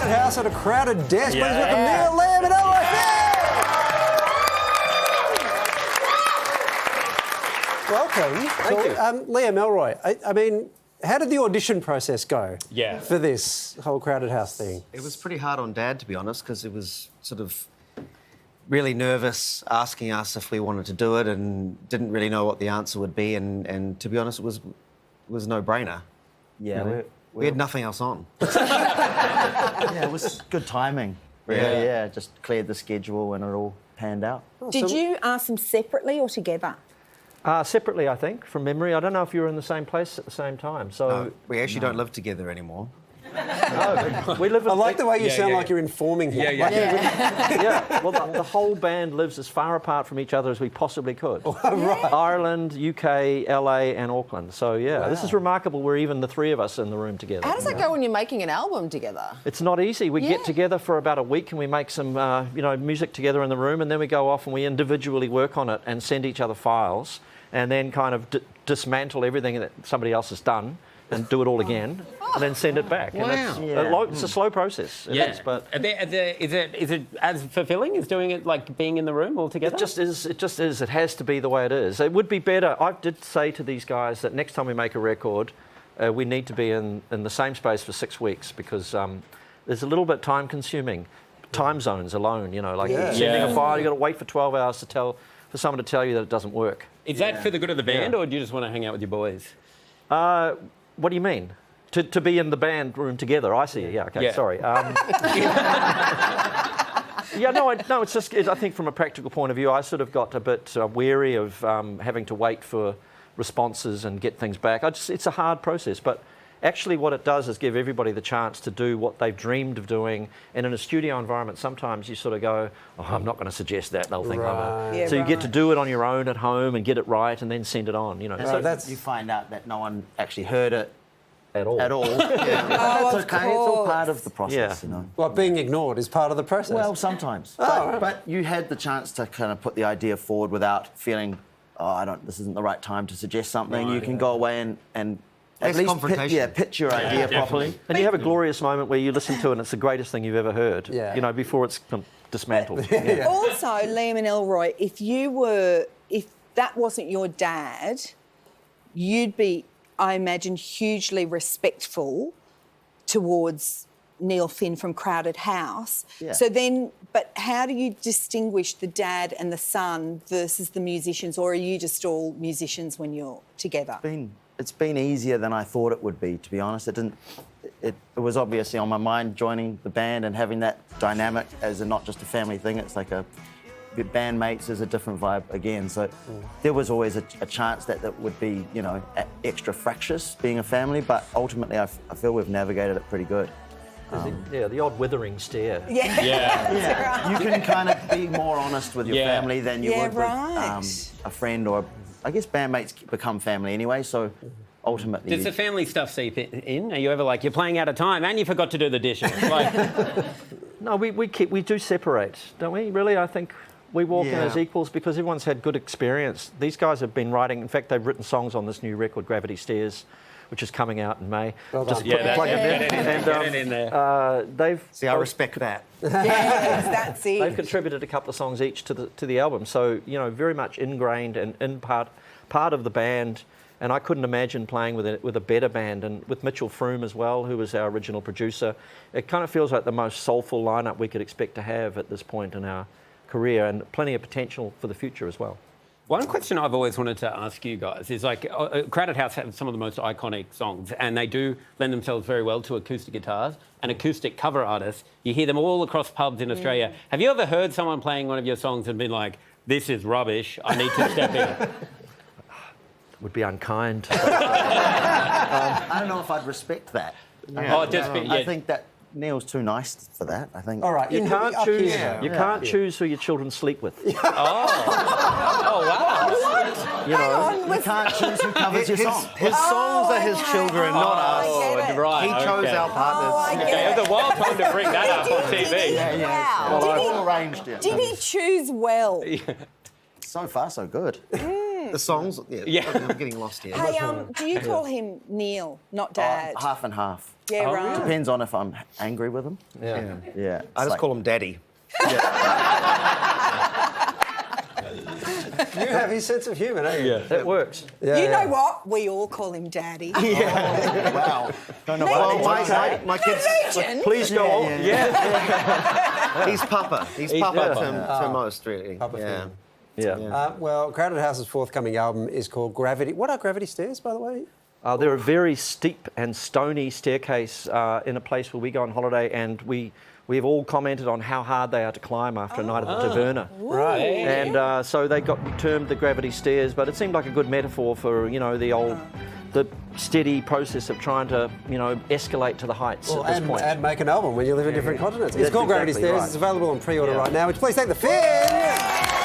crowded house at a crowded desk. Please welcome Yeah. Neil, Liam and Elroy. Welcome. Thank you. Liam, Elroy, I mean, how did the audition process go Yeah. for this whole crowded house thing? It was pretty hard on Dad, to be honest, because it was sort of really nervous asking us if we wanted to do it and didn't really know what the answer would be. And to be honest, it was no-brainer. Yeah, You know, we had nothing else on. yeah, it was good timing. Really, Yeah. yeah. Just cleared the schedule and it all panned out. Did you ask them separately or together? Separately, I think, from memory. I don't know if you were in the same place at the same time. So We actually don't live together anymore. no, we live. I like the way you sound yeah. like you're informing him. Yeah. Well, the whole band lives as far apart from each other as we possibly could. Right. Ireland, UK, LA, and Auckland. So yeah, this is remarkable. We're even the three of us in the room together. How does that go when you're making an album together? It's not easy. We Yeah. get together for about a week and we make some, music together in the room, and then we go off and we individually work on it and send each other files, and then kind of dismantle everything that somebody else has done and do it all again, and then send it back. Wow. And it's a slow process. It is, but Is it as fulfilling as doing it like being in the room all together? it just is. It just is. It has to be the way it is. It would be better. I did say to these guys that next time we make a record, we need to be in the same space for 6 weeks, because there's a little bit time consuming. Time zones alone, sending a file, you've got to wait for 12 hours for someone to tell you that it doesn't work. Is that for the good of the band, or do you just want to hang out with your boys? What do you mean? To be in the band room together? I see. Yeah. Okay. Yeah. Sorry. No. It's just. I think from a practical point of view, I sort of got a bit weary of having to wait for responses and get things back. It's a hard process, but actually, what it does is give everybody the chance to do what they've dreamed of doing. And in a studio environment, sometimes you sort of go, "Oh, I'm not going to suggest that." They'll think, Right. Yeah, so you get to right. do it on your own at home and get it right, and then send it on. And So so you find out that no one actually heard it at all. at all. Yeah. Oh, It's okay. It's all part of the process, Yeah. Well, being ignored is part of the process. Well, sometimes. But you had the chance to kind of put the idea forward without feeling, this isn't the right time to suggest something. You can go away and at Less least confrontation. pitch your idea properly. And you have a glorious moment where you listen to it and it's the greatest thing you've ever heard, Yeah. before it's dismantled. Also, Liam and Elroy, if that wasn't your dad, you'd be, I imagine, hugely respectful towards Neil Finn from Crowded House. Yeah. So then, but how do you distinguish the dad and the son versus the musicians, or are you just all musicians when you're together? It's been easier than I thought it would be, to be honest. It was obviously on my mind joining the band and having that dynamic as not just a family thing. It's like bandmates is a different vibe again. So there was always a chance that would be, extra fractious being a family, but ultimately I feel we've navigated it pretty good. The odd withering stare. Yeah. Yeah, you can kind of be more honest with your Yeah. family than you Yeah, would right. with a friend, or I guess bandmates become family anyway. So ultimately, Does the family stuff seep in? Are you ever like, you're playing out of time and you forgot to do the dishes? Like, No, we do separate, don't we? Really, I think we walk in Yeah. as equals because everyone's had good experience. These guys have been writing. In fact, they've written songs on this new record, Gravity Stairs, which is coming out in May. Well done. Plug it in. get it in there. They've See, I respect that. Yes, that's it. They've contributed a couple of songs each to the album, so very much ingrained and in part of the band. And I couldn't imagine playing with a better band, and with Mitchell Froome as well, who was our original producer. It kind of feels like the most soulful lineup we could expect to have at this point in our career, and plenty of potential for the future as well. One question I've always wanted to ask you guys is like, Crowded House have some of the most iconic songs, and they do lend themselves very well to acoustic guitars and acoustic cover artists. You hear them all across pubs in Australia. Have you ever heard someone playing one of your songs and been like, this is rubbish, I need to step in? Would be unkind. I don't know if I'd respect that. I think that Neil's too nice for that. I think. All right, You you'll can't be up choose. here. You can't choose who your children sleep with. Oh, wow. You know, You can't choose who covers your song. His songs are his children, not us. I get it. Right, He chose okay. our partners. Oh, I get Okay, it was a wild time to bring that up on TV. Wow. Well, all arranged. Yeah. Did he choose well? So far, so good. The songs, Yeah. I'm getting lost here. Hey, do you call him Neil, not Dad? Half and half. Yeah, right. Depends on if I'm angry with him. Yeah. Yeah. I just call him Daddy. You have his sense of humour, don't you? That works. Yeah, You know what? We all call him Daddy. Wow. Don't know Well, why. my kids, Legion. Please go on. he's Papa. He's Papa to most, really. Papa fan. Yeah. Well, Crowded House's forthcoming album is called Gravity. What are Gravity Stairs, by the way? They're a very steep and stony staircase in a place where we go on holiday, and we've all commented on how hard they are to climb after a night at the Taverna. Right. And so they got termed the gravity stairs, but it seemed like a good metaphor for, the steady process of trying to, escalate to the heights at this point. And make an album when you live in different continents. It's That's called Gravity exactly Stairs. right. It's available on pre-order Yeah. right now. Would you please take the Finn?